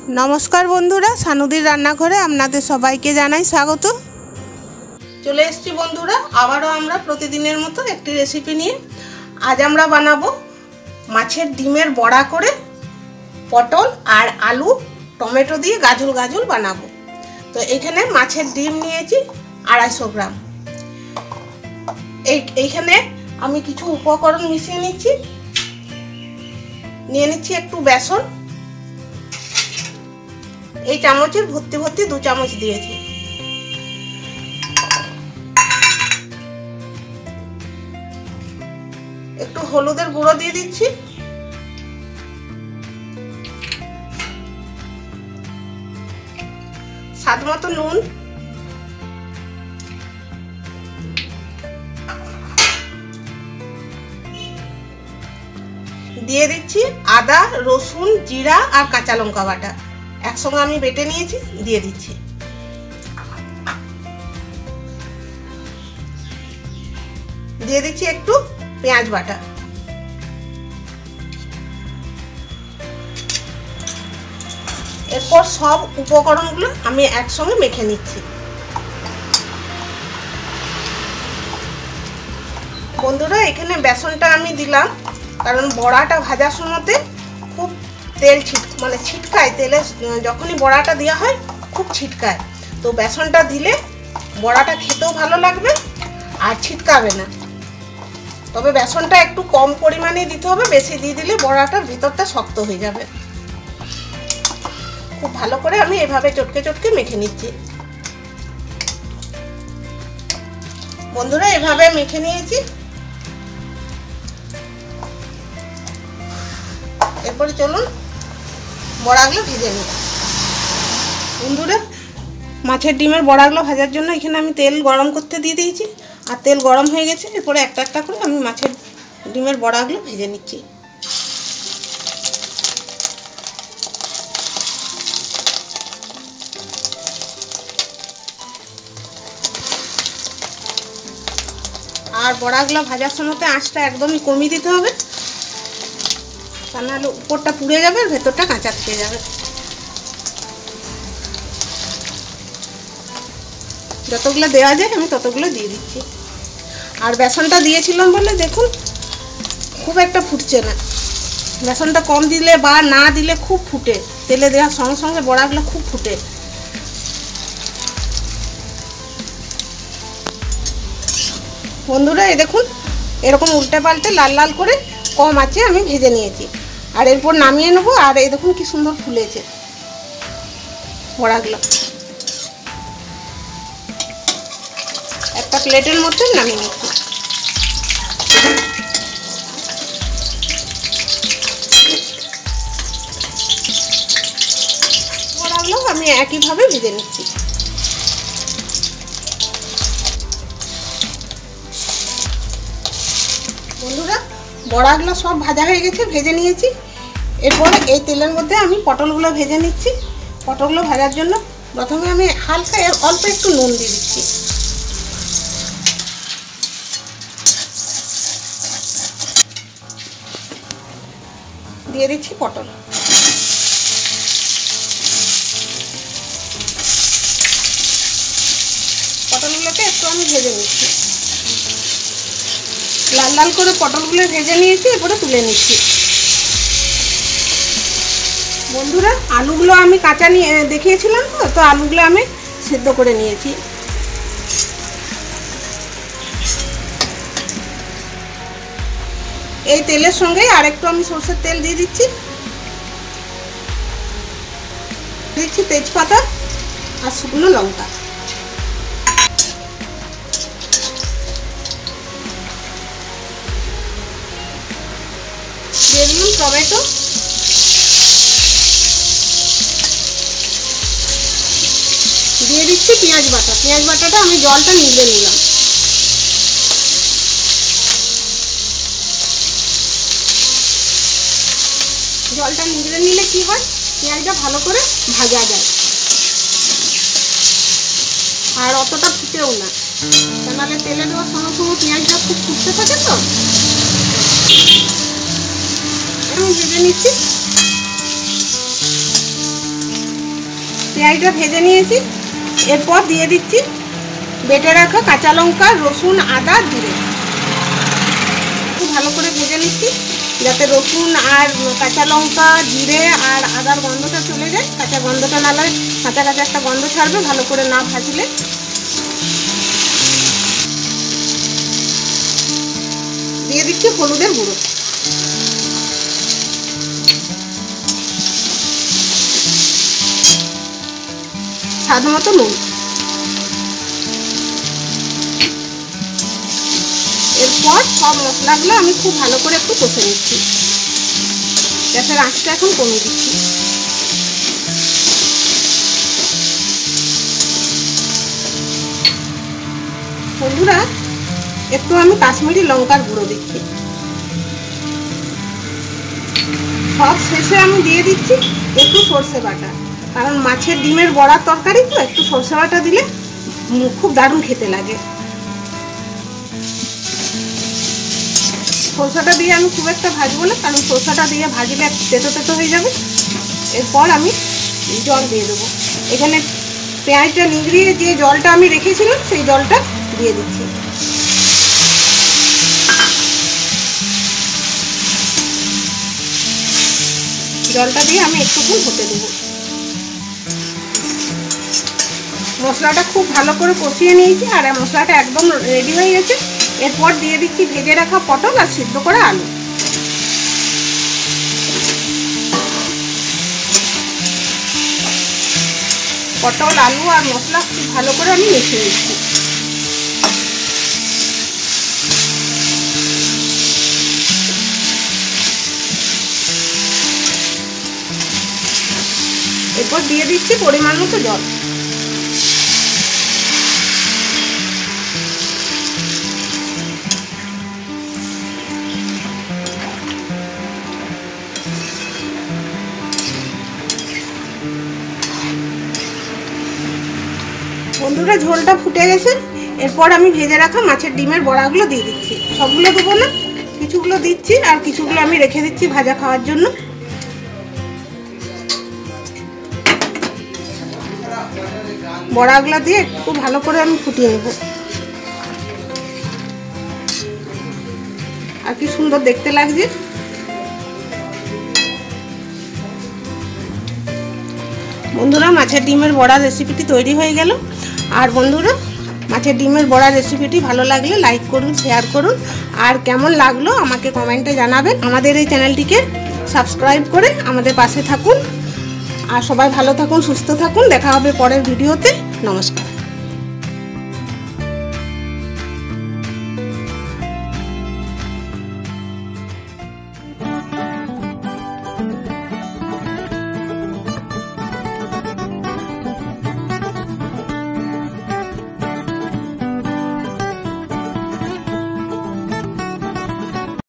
नमस्कार बंधुरा सानुदिर रान्नाघरे आपनादेर सबाइके जानाई स्वागत। चले एसेछि बंधुरा आबारो आमरा प्रतिदिनेर मतो एकटी रेसिपि निये। आज आमरा बानाबो माछेर डिमेर बड़ा करे पटल और आलू टमेटो दिए गाजल गाजल बानाबो। तो एखाने माछेर डिम नियेछि 250 ग्राम। एखाने आमी किछु उपकरण मिशिये निচ্ছি। নিয়ে নিচ্ছি একটু বেসন, এই চামচের ভর্তি ভর্তি 2 চামচ দিয়েছি। একটু হলুদের গুঁড়ো দিয়ে দিচ্ছি, স্বাদ মতো নুন, দিয়ে দিচ্ছি আদা রসুন জিরা আর কাঁচা লঙ্কা বাটা একসঙ্গে আমি বেটে নিয়েছি, দিয়ে দিচ্ছি। দিয়ে দিচ্ছি একটু পেঁয়াজ বাটা। এরপর সব উপকরণগুলো আমি একসঙ্গে মেখে নিচ্ছি। বন্ধুরা এখানে বেসনটা আমি দিলাম কারণ বড়াটা ভাজার সময়তে খুব তেল ছিটকায়, তেলে যখনই বড়াটা দেওয়া হয় খুব ছিটকায়। তো বেসনটা দিলে বড়াটা খেতেও ভালো লাগবে আর ছিটকাবে না। তবে বেসনটা একটু কম পরিমাণে দিতে হবে, বেশি দিয়ে দিলে বড়াটার ভিতরটা শক্ত হয়ে যাবে। খুব ভালো করে আমি এভাবে চটকে চটকে মেখে নিচ্ছি। বন্ধুরা এভাবে মেখে নিয়েছি। এরপরে চলুন বড়াগুলো ভেজে নিই। বন্ধুরা মাছের ডিমের বড়াগুলো ভাজার জন্য এখানে আমি তেল গরম করতে দিয়ে দিয়েছি আর তেল গরম হয়ে গেছে। এরপরে একটা একটা করে আমি মাছের ডিমের বড়াগুলো ভেজে নিচ্ছি। আর বড়াগুলো ভাজার সময় আঁচটা একদমই কমিয়ে দিতে হবে, তা নাহলে উপরটা পুড়ে যাবে আর ভেতরটা কাঁচা থেকে যাবে। যতগুলো দেওয়া যায় আমি ততগুলো দিয়ে দিচ্ছি। আর বেসনটা দিয়েছিলাম বলে দেখুন খুব একটা ফুটছে না। বেসনটা কম দিলে বা না দিলে খুব ফুটে, তেলে দেওয়ার সঙ্গে সঙ্গে বড়াগুলো খুব ফুটে। বন্ধুরা এই দেখুন এরকম উল্টে পাল্টে লাল লাল করে কম আছে আমি ভেজে নিয়েছি। আর এরপর নামিয়ে নেবো। আর এই দেখুন কি সুন্দর ফুলেছে বড়াগুলো। একটা প্লেটের মধ্যে নামিয়ে নিচ্ছি। বড়াগুলো আমি একইভাবে ভেজে নিচ্ছি। বন্ধুরা বড়াগুলো সব ভাজা হয়ে গেছে, ভেজে নিয়েছি। এরপরে এই তেলের মধ্যে আমি পটলগুলো ভেজে নিচ্ছি। পটলগুলো ভাজার জন্য প্রথমে আমি হালকা অল্প একটু নুন দিয়ে দিচ্ছি। দিয়ে দিচ্ছি পটল। পটলগুলোকে একটু আমি ভেজে নিচ্ছি। লাল লাল করে পটলগুলো ভেজে নিয়েছি, এরপরে তুলে নিচ্ছি। বন্ধুরা আলুগুলো আমি কাঁচা নিয়ে দেখিয়েছিলাম, তো আলুগুলো আমি সেদ্ধ করে নিয়েছি। এই তেলের সঙ্গে আরেকটু আমি সরষের তেল দিয়ে দিচ্ছি। দিচ্ছি তেজপাতা আর শুকনো লঙ্কা। দিয়ে দিলাম টমেটো, দিয়ে দিচ্ছি পেঁয়াজ বাটা। পেঁয়াজ বাটাটা আমি জলটা নিগড়ে নিলাম। জলটা নিগড়ে নিলে কি হয়, পেঁয়াজটা ভালো করে ভাজা যায় আর অতটা ফুটেও না। তাহলে তেলে দেওয়ার সঙ্গে সঙ্গে পেঁয়াজটা খুব ফুটতে থাকে। তো আমি ভেজে নিচ্ছি। পেঁয়াজটা ভেজে নিয়েছি। এরপর দিয়ে দিচ্ছি বেটে রাখা কাঁচা লঙ্কা, রসুন, আদা, জিরে। খুব ভালো করে ভেজে নিচ্ছি যাতে রসুন আর কাঁচা লঙ্কা, জিরে আর আদার গন্ধটা চলে যায়। কাঁচা গন্ধটা না লাগে, কাঁচা কাঁচা একটা গন্ধ ছাড়বে ভালো করে না ভাজলে। দিয়ে দিচ্ছি হলুদের গুঁড়ো, স্বাদ মতো নুন। এরপর সব মশলাগুলো আমি খুব ভালো করে একটু কষে নিচ্ছি। গ্যাসের আঁচটা এখন কমিয়ে দিচ্ছি। বন্ধুরা, একটু আমি কাশ্মীরি লঙ্কার গুঁড়ো দিচ্ছি। সব শেষে আমি দিয়ে দিচ্ছি একটু সর্ষে বাটা, কারণ মাছের ডিমের বড়ার তরকারি তো একটু সর্ষে বাটা দিলে খুব দারুণ খেতে লাগে। সরষাটা দিয়ে আমি খুব একটা ভাজবো না, কারণ সরষাটা দিয়ে ভাজলে একটু তেতো তেতো হয়ে যাবে। এরপর আমি জল দিয়ে দেবো। এখানে পেঁয়াজটা নিগড়িয়ে যে জলটা আমি রেখেছিলাম সেই জলটা দিয়ে দিচ্ছি। জলটা দিয়ে আমি একটুক্ষণ হতে দেবো। মশলাটা খুব ভালো করে কষিয়ে নিয়েছি আর মশলাটা একদম রেডি হয়ে গেছে। এরপর দিয়ে দিচ্ছি ভেজে রাখা পটল আর সিদ্ধ করা আলু। পটল, আলু আর মশলা খুব ভালো করে আমি মিশিয়ে দিচ্ছি। এরপর দিয়ে দিচ্ছি পরিমাণ মতো জল। বন্ধুরা, ঝোলটা ফুটে গেছে। এরপর আমি ভেজে রাখা মাছের ডিমের বড়াগুলো দিয়ে দিচ্ছি। সবগুলো দেবো না, কিছুগুলো দিচ্ছি আর কিছুগুলো আমি রেখে দিচ্ছি ভাজা খাওয়ার জন্য। বড়াগুলো দিয়ে একটু ভালো করে আমি ফুটিয়ে নেব। আর কি সুন্দর দেখতে লাগছে। বন্ধুরা, মাছের ডিমের বড়া রেসিপিটি তৈরি হয়ে গেল। আর বন্ধুরা, মাছের ডিমের বড়া রেসিপিটি ভালো লাগলে লাইক করুন, শেয়ার করুন, আর কেমন লাগলো আমাকে কমেন্টে জানাবেন। আমাদের এই চ্যানেলটিকে সাবস্ক্রাইব করে আমাদের পাশে থাকুন। আর সবাই ভালো থাকুন, সুস্থ থাকুন। দেখা হবে পরের ভিডিওতে। নমস্কার।